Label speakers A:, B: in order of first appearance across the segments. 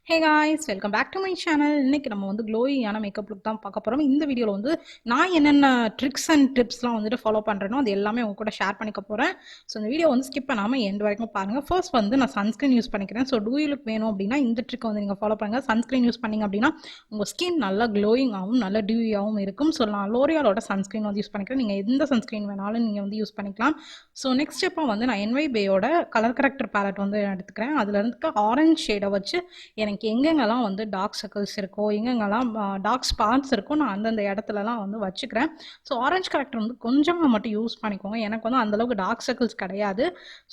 A: Hey guys, welcome back to my channel. இன்னைக்கு நம்ம வந்து க்ளோயியான மேக்கப் லுக் தான் பார்க்க போறோம். இந்த வீடியோல வந்து நான் என்னென்ன ட்ரிக்ஸ் அண்ட் டிப்ஸ்லாம் வந்துட்டு ஃபாலோ பண்றேனோ அது எல்லாமே உங்க கூட ஷேர் பண்ணிக்க போறேன். ஸோ இந்த வீடியோ வந்து ஸ்கிப் பண்ணாம எண்ட் வரைக்கும் பாருங்க. ஃபர்ஸ்ட் வந்து நான் சன்ஸ்கிரீன் யூஸ் பண்ணிக்கிறேன். ஸோ டூ யூ லுக் வேணும் அப்படின்னா இந்த ட்ரிக் வந்து நீங்க ஃபாலோ பண்ணுங்க. சன்ஸ்கிரீன் யூஸ் பண்ணீங்க அப்படின்னா உங்க ஸ்கின் நல்லா க்ளோயிங் ஆகும், நல்லா டியூயாகவும் இருக்கும். ஸோ நான் லோரியாலோட சன்ஸ்கிரீன் வந்து யூஸ் பண்ணிக்கிறேன். நீங்க எந்த சன்ஸ்கிரீன் வேணாலும் நீங்க வந்து யூஸ் பண்ணிக்கலாம். ஸோ நெக்ஸ்ட் ஸ்டெப்பாக வந்து நான் nybaeயோட கலர் கரெக்டர் பேலட் வந்து எடுத்துக்கிறேன். அதுல இருந்து ஆரஞ்சு ஷேடை வச்சு எனக்கு எங்கெங்கெல்லாம் வந்து டார்க் சர்க்கிள்ஸ் இருக்கோ, எங்கெங்கெல்லாம் டார்க் ஸ்பாட்ஸ் இருக்கோ, நான் அந்தந்த இடத்துலலாம் வந்து வச்சுக்கிறேன். ஸோ ஆரஞ்ச் கரெக்டர் வந்து கொஞ்சமாக மட்டும் யூஸ் பண்ணிக்கோங்க. எனக்கு வந்து அந்தளவுக்கு டார்க் சர்க்கிள்ஸ் கிடையாது.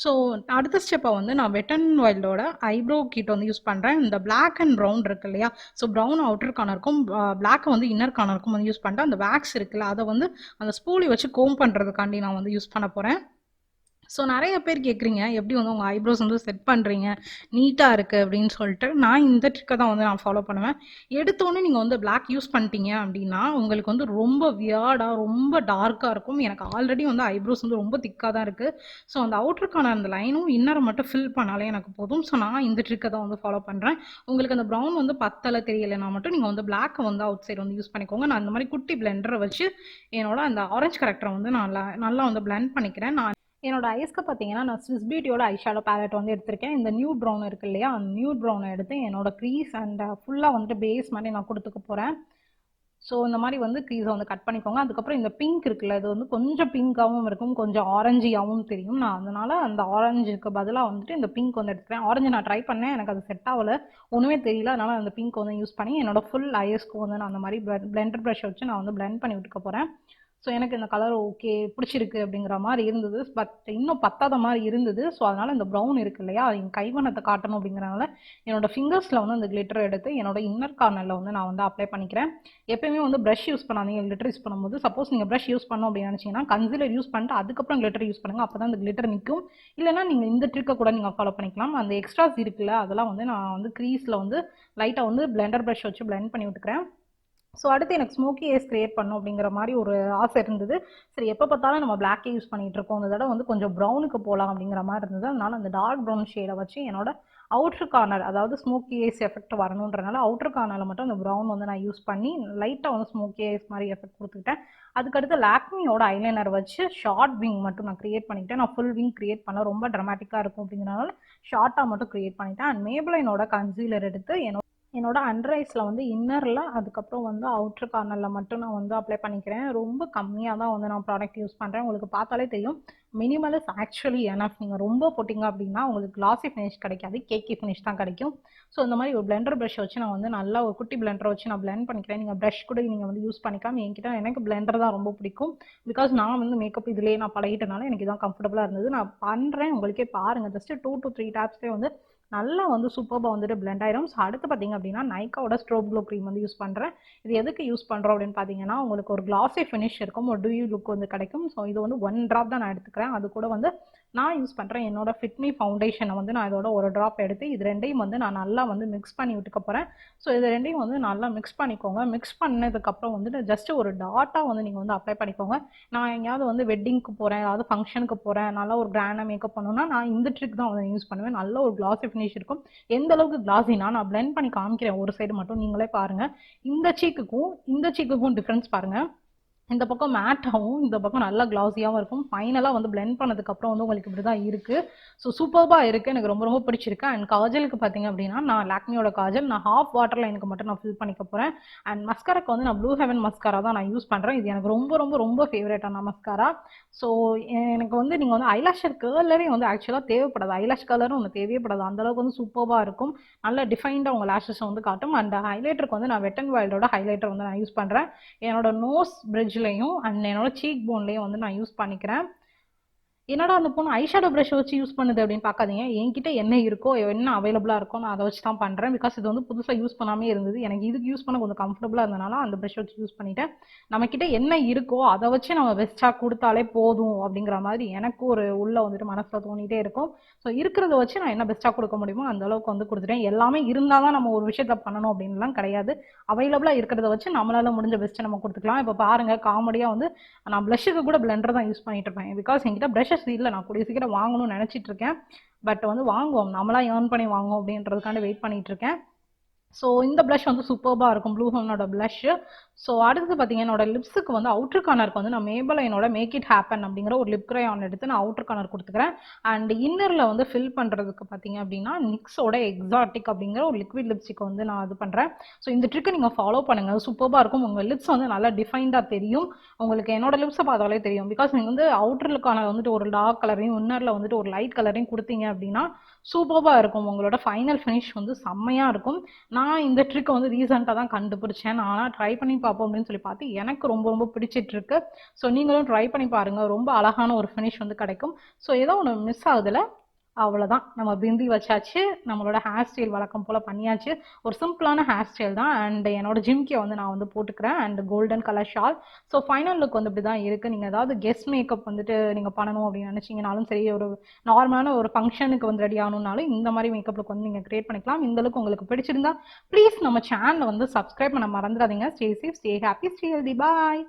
A: ஸோ அடுத்த ஸ்டெப்பை வந்து நான் வெட் அண்ட் வைல்டோட ஐப்ரோ கிட் வந்து யூஸ் பண்ணுறேன். இந்த பிளாக் அண்ட் ப்ரௌன் இருக்கு இல்லையா, ஸோ ப்ரௌன் அவுட்டர் கார்னருக்கும் பிளாக்கை வந்து இன்னர் கார்னருக்கும் வந்து யூஸ் பண்ணிட்டு அந்த வேக்ஸ் இருக்குல்ல அதை வந்து அந்த ஸ்பூலி வச்சு கோம் பண்ணுறதுக்காண்டி நான் வந்து யூஸ் பண்ண போகிறேன். ஸோ நிறைய பேர் கேட்குறீங்க எப்படி வந்து உங்கள் ஐப்ரோஸ் வந்து செட் பண்ணுறீங்க, நீட்டாக இருக்குது அப்படின்னு சொல்லிட்டு. நான் இந்த ட்ரிக்கை தான் வந்து நான் ஃபாலோ பண்ணுவேன். எடுத்தோடனே நீங்கள் வந்து பிளாக் யூஸ் பண்ணிட்டீங்க அப்படின்னா உங்களுக்கு வந்து ரொம்ப வியர்டாக ரொம்ப டார்க்காக இருக்கும். எனக்கு ஆல்ரெடி வந்து ஐப்ரோஸ் வந்து ரொம்ப திக்காக தான் இருக்குது. ஸோ அந்த அவுட்டருக்கான அந்த லைனும் இன்னரை மட்டும் ஃபில் பண்ணாலே எனக்கு போதும். ஸோ நான் இந்த ட்ரிக்கை தான் வந்து ஃபாலோ பண்ணுறேன். உங்களுக்கு அந்த ப்ரௌன் வந்து பத்தலை தெரியலைன்னா மட்டும் நீங்கள் வந்து பிளாக்கை வந்து அவுட் சைடு வந்து யூஸ் பண்ணிக்கோங்க. நான் அந்த மாதிரி குட்டி பிளெண்டரை வச்சு என்னோட அந்த ஆரஞ்சு கரெக்டரை வந்து நான் நல்லா வந்து பிளெண்ட் பண்ணிக்கிறேன். நான் என்னோட ஐஸ்க்கு பார்த்தீங்கன்னா நான் ஸ்விஸ் பியூட்டியோட ஐஷேடோ பேலட் வந்து எடுத்திருக்கேன். இந்த நியூட் ப்ரௌன் இருக்கு இல்லையா, அந்த நியூட் ப்ரௌனை எடுத்து என்னோட க்ரீஸ் அண்ட் ஃபுல்லாக வந்துட்டு பேஸ் மாதிரி நான் கொடுத்துக்க போகிறேன். ஸோ இந்த மாதிரி வந்து க்ரீஸை வந்து கட் பண்ணிக்கோங்க. அதுக்கப்புறம் இந்த பிங்க் இருக்குல்ல, இது வந்து கொஞ்சம் பிங்காகவும் இருக்கும், கொஞ்சம் ஆரஞ்சியாகவும் தெரியும். நான் அதனால அந்த ஆரஞ்சுக்கு பதிலாக வந்துட்டு இந்த பிங்க் வந்து எடுத்துக்கிறேன். ஆரஞ்சு நான் ட்ரை பண்ணேன், எனக்கு அது செட் ஆகலை, ஒன்றுமே தெரியல. அதனால அந்த பிங்க் வந்து யூஸ் பண்ணி என்னோட ஃபுல் ஐஸ்க்கு வந்து நான் அந்த மாதிரி பிளெண்டர் ப்ரஷ் வச்சு நான் வந்து பிளெண்ட் பண்ணி விட்டுக்க போகிறேன். ஸோ எனக்கு இந்த கலர் ஓகே பிடிச்சிருக்கு அப்படிங்கிற மாதிரி இருந்தது. பட் இன்னும் பத்தாத மாதிரி இருந்தது. ஸோ அதனால் இந்த ப்ரௌன் இருக்கு இல்லையா, அது என் கைவண்ணத்தை காட்டணும் அப்படிங்கிறனால என்னோட ஃபிங்கர்ஸில் வந்து அந்த கிளிட்டர் எடுத்து என்னோட இன்னர் கார்னரில் வந்து நான் வந்து அப்ளை பண்ணிக்கிறேன். எப்பயுமே வந்து ப்ரஷ் யூஸ் பண்ணாதீங்க கிளிட்டர் யூஸ் பண்ணும்போது. சப்போஸ் நீங்கள் ப்ரஷ் யூஸ் பண்ணணும் அப்படின்னு நினச்சிங்கன்னா கன்சிலர் யூஸ் பண்ணிட்டு அதுக்கப்புறம் கிளிட்டர் யூஸ் பண்ணுங்கள். அப்போ தான் அந்த கிளிட்டர் நிற்கும். இல்லைனா நீங்கள் இந்த ட்ரிக்கை கூட நீங்கள் ஃபாலோ பண்ணிக்கலாம். அந்த எக்ஸ்ட்ராஸ் இருக்குல்ல அதெல்லாம் வந்து நான் வந்து க்ரீஸில் வந்து லைட்டாக வந்து பிளெண்டர் ப்ரஷ் வச்சு பிளெண்ட் பண்ணி விட்டுக்கிறேன். ஸோ அடுத்து எனக்கு ஸ்மோக்கி ஐஸ் கிரியேட் பண்ணும் அப்படிங்கிற மாதிரி ஒரு ஆசை இருந்தது. சரி, எப்போ பார்த்தாலும் நம்ம பிளாக்கே யூஸ் பண்ணிட்டு இருக்கோம், இந்த தடவை வந்து கொஞ்சம் ப்ரௌனுக்கு போகலாம் அப்படிங்கிற மாதிரி இருந்தது. அதனால அந்த டார்க் ப்ரௌன் ஷேடை வச்சு என்னோட அவுட்டர் கார்னர், அதாவது ஸ்மோக்கி ஐஸ் எஃபெக்ட் வரணுன்றனால அவுட்டர் கார்னரில் மட்டும் அந்த ப்ரௌன் வந்து நான் யூஸ் பண்ணி லைட்டாக வந்து ஸ்மோக்கி ஐஸ் மாதிரி எஃபெக்ட் கொடுத்துக்கிட்டேன். அதுக்கடுத்து லாக்மியோட ஐலைனர் வச்சு ஷார்ட் விங் மட்டும் நான் கிரியேட் பண்ணிக்கிட்டேன். நான் ஃபுல் விங் கிரியேட் பண்ண ரொம்ப ட்ராமாட்டிக்காக இருக்கும் அப்படிங்கிறனால ஷார்ட்டாக மட்டும் கிரியேட் பண்ணிட்டேன். அண்ட் மேப்லைனோட கன்சீலர் எடுத்து என்னோட அண்டர் ஐஸில் வந்து இன்னரில், அதுக்கப்புறம் வந்து அவுட்டர் கார்னரில் மட்டும் நான் வந்து அப்ளை பண்ணிக்கிறேன். ரொம்ப கம்மியாக தான் வந்து நான் ப்ராடக்ட் யூஸ் பண்ணுறேன். உங்களுக்கு பார்த்தாலே தெரியும், மினிமல் இஸ் ஆக்சுவலி எனஃப். நீங்கள் ரொம்ப போட்டிங்க அப்படின்னா உங்களுக்கு கிளாசி ஃபினிஷ் கிடைக்காது, கேக்கி ஃபினிஷ் தான் கிடைக்கும். ஸோ இந்த மாதிரி ஒரு பிளெண்டர் ப்ரஷ் வச்சு நான் வந்து நல்லா ஒரு குட்டி பிளெண்டரை வச்சு நான் பிளெண்ட் பண்ணிக்கிறேன். நீங்கள் ப்ரஷ் கூட நீங்கள் வந்து யூஸ் பண்ணிக்கலாம். எனக்கு பிளெண்டர் தான் ரொம்ப பிடிக்கும். பிகாஸ் நான் வந்து மேக்கப் இதிலேயே நான் பழகிட்டனால எனக்கு இதான் கம்ஃபர்டபுளாக இருந்தது. நான் பண்ணுறேன், உங்களுக்கே பாருங்கள். ஜஸ்ட் 2 to 3 டேப்ஸ்லேயே வந்து நல்லா வந்து சூப்பராக வந்துட்டு பிளெண்ட் ஆயிரும். ஸோ அடுத்து பார்த்தீங்க அப்படின்னா நைக்காவோட ஸ்ட்ரோப் க்ளோ க்ரீம் வந்து யூஸ் பண்ணுறேன். இது எதுக்கு யூஸ் பண்ணுறோம் அப்படின்னு பார்த்தீங்கன்னா உங்களுக்கு ஒரு கிளாஸி ஃபினிஷ் இருக்கும், ஒரு டியூ லுக் வந்து கிடைக்கும். ஸோ இது வந்து 1 ட்ராப் தான் நான் எடுத்துக்கிறேன். அது கூட வந்து நான் யூஸ் பண்ணுறேன் என்னோட ஃபிட்மி ஃபவுண்டேஷனை வந்து நான் இதோட ஒரு ட்ராப் எடுத்து இது ரெண்டையும் வந்து நான் நல்லா வந்து மிக்ஸ் பண்ணி விட்டுக்க போகிறேன். ஸோ இது ரெண்டையும் வந்து நல்லா மிக்ஸ் பண்ணிக்கோங்க. மிக்ஸ் பண்ணதுக்கப்புறம் வந்துட்டு ஜஸ்ட் ஒரு டாட்டாக வந்து நீங்கள் வந்து அப்ளை பண்ணிக்கோங்க. நான் எங்கேயாவது வந்து வெட்டிங்க்கு போகிறேன், அதாவது ஃபங்க்ஷனுக்கு போகிறேன், நல்லா ஒரு கிராண்டாக மேக்கப் பண்ணணும்னா நான் இந்த ட்ரிக் தான் வந்து யூஸ் பண்ணுவேன். நல்ல ஒரு கிளாஸி ஃபினிஷ் இருக்கும். எந்த அளவுக்கு கிளாஸினா நான் பிளெண்ட் பண்ணி காமிக்கிறேன் ஒரு சைடு மட்டும், நீங்களே பாருங்க. இந்த சீக்குக்கும் டிஃப்ரென்ஸ் பாருங்க. இந்த பக்கம் மேட்டாகவும் இந்த பக்கம் நல்லா கிளாஸியாகவும் இருக்கும். ஃபைனலாக வந்து பிளெண்ட் பண்ணதுக்கப்புறம் வந்து உங்களுக்கு இப்படி தான் இருக்குது. ஸோ சூப்பராக இருக்குது, எனக்கு ரொம்ப ரொம்ப பிடிச்சிருக்கு. அண்ட் காஜலுக்கு பார்த்தீங்க அப்படின்னா நான் லாக்மியோட காஜல் நான் ஹாஃப் வாட்டர் லைனுக்கு மட்டும் நான் ஃபில் பண்ணிக்க போகிறேன். அண்ட் மஸ்காராக்கு வந்து நான் ப்ளூ ஹெவன் மஸ்காரா தான் நான் யூஸ் பண்ணுறேன். இது எனக்கு ரொம்ப ரொம்ப ரொம்ப ஃபேவரட்டான மஸ்காரா. ஸோ எனக்கு வந்து நீங்கள் வந்து ஐலாஷர் கலரே வந்து ஆக்சுவலாக தேவைப்படாது, ஐலாஷ் கலரும் ஒன்று தேவைப்படாது, அந்தளவுக்கு வந்து சூப்பராக இருக்கும். நல்ல டிஃபைன்டாக உங்கள் லேஷஸை வந்து காட்டும். அண்ட் ஹைலைட்டருக்கு வந்து நான் வெட் அண்ட் வைல்டோட ஹைலைட்டர் வந்து நான் யூஸ் பண்ணுறேன். என்னோட நோஸ் பிரிட்ஜ் அண்ட் என்னோட சீக் போன்லயும் வந்து நான் யூஸ் பண்ணிக்கிறேன். என்னடா அந்த பொண்ணு ஐஷேடோ ப்ரஷ் வச்சு யூஸ் பண்ணுது அப்படின்னு பார்க்காதீங்க. என்கிட்ட என்ன இருக்கோ, என்ன அவைலபிளாக இருக்கோ நான் அதை வச்சு தான் பண்ணுறேன். பிகாஸ் இது வந்து புதுசாக யூஸ் பண்ணாமே இருந்தது, எனக்கு இதுக்கு யூஸ் பண்ண கொஞ்சம் கம்ஃபர்டபுளாக இருந்தனால அந்த ப்ரஷ் வச்சு யூஸ் பண்ணிட்டேன். நம்மக்கிட்ட என்ன இருக்கோ அதை வச்சு நம்ம பெஸ்ட்டாக கொடுத்தாலே போதும் அப்படிங்கிற மாதிரி எனக்கு ஒரு உள்ள வந்துட்டு மனசில் தோணிகிட்டே இருக்கும். ஸோ இருக்கிறத வச்சு நான் என்ன பெஸ்ட்டாக கொடுக்க முடியுமோ அந்த அளவுக்கு வந்து கொடுத்துட்டேன். எல்லாமே இருந்தால் தான் நம்ம ஒரு விஷயத்த பண்ணணும் அப்படின்லாம் கிடையாது. அவைலபிளாக இருக்கிறத வச்சு நம்மளால முடிஞ்ச பெஸ்ட்டை நம்ம கொடுத்துக்கலாம். இப்போ பாருங்கள், காமெடியாக வந்து நான் ப்ளஷுக்கு கூட பிளெண்டர் தான் யூஸ் பண்ணிட்டு இருப்பேன். பிகாஸ் என்கிட்ட ப்ரஷஸ் இல்லை, நான் கூடிய சீக்கிரம் வாங்கணும்னு நினச்சிட்டு இருக்கேன். பட் வந்து வாங்குவோம், நம்மளா ஏர்ன் பண்ணி வாங்குவோம் அப்படின்றதுக்காண்டி வெயிட் பண்ணிட்டு இருக்கேன். ஸோ இந்த ப்ளஷ் வந்து சூப்பராக இருக்கும், ப்ளூ ஹோனோட ப்ளஷ். ஸோ அடுத்து பார்த்தீங்கன்னா என்னோட லிப்ஸுக்கு வந்து அவுட்டர் கார்னருக்கு வந்து நான் மேபலைனோட மேக் இட் ஹேப்பன் அப்படிங்கிற ஒரு லிப் கிரையான் எடுத்து நான் அவுட்டர் கார்னர் கொடுத்துக்கிறேன். அண்ட் இன்னரில் வந்து ஃபில் பண்ணுறதுக்கு பார்த்தீங்க அப்படின்னா நிக்ஸோட எக்ஸாட்டிக் அப்படிங்கிற ஒரு லிக்விட் லிப்ஸ்டிக் வந்து நான் இது பண்ணுறேன். ஸோ இந்த ட்ரிக்கை நீங்கள் ஃபாலோ பண்ணுங்கள், சூப்பராக இருக்கும். உங்கள் லிப்ஸ் வந்து நல்லா டிஃபைண்டாக தெரியும். உங்களுக்கு என்னோட லிப்ஸை பார்த்தாலே தெரியும். பிகாஸ் நீங்கள் வந்து அவுட்டருக்கான வந்துட்டு ஒரு டார்க் கலரையும் இன்னரில் வந்துட்டு ஒரு லைட் கலரையும் கொடுத்தீங்க அப்படின்னா சூப்பராக இருக்கும். உங்களோட ஃபைனல் ஃபினிஷ் வந்து செம்மையாக இருக்கும். நான் இந்த ட்ரிக்கை வந்து ரீசெண்டாக தான் கண்டுபிடிச்சேன். நானாக ட்ரை பண்ணி பார்ப்போம் அப்படின்னு சொல்லி பார்த்து எனக்கு ரொம்ப ரொம்ப பிடிச்சிட்ருக்கு. ஸோ நீங்களும் ட்ரை பண்ணி பாருங்கள், ரொம்ப அழகான ஒரு ஃபினிஷ் வந்து கிடைக்கும். ஸோ ஏதோ ஒன்று மிஸ் ஆகுதுல, அவ்வளோதான். நம்ம பிந்தி வச்சாச்சு, நம்மளோட ஹேர் ஸ்டைல் வழக்கம் போல் பண்ணியாச்சு. ஒரு சிம்பிளான ஹேர் ஸ்டைல் தான். அண்ட் என்னோட ஜிம்கே வந்து நான் வந்து போட்டுக்கிறேன் and golden colour shawl. So final look வந்து இப்படி தான் இருக்குது. நீங்கள் ஏதாவது கெஸ்ட் மேக்கப் வந்துட்டு நீங்கள் பண்ணணும் அப்படின்னு நினச்சிங்கனாலும் சரி, ஒரு நார்மலான ஒரு ஃபங்க்ஷனுக்கு வந்து ரெடி ஆகணும்னாலும் இந்த மாதிரி மேக்கப் லுக் வந்து நீங்கள் கிரியேட் பண்ணிக்கலாம். இந்த லுக் உங்களுக்கு பிடிச்சிருந்தா ப்ளீஸ் நம்ம சேனலை வந்து சப்ஸ்கிரைப் பண்ண மறந்துடாதீங்க. Stay safe, stay happy, stay healthy, பாய்.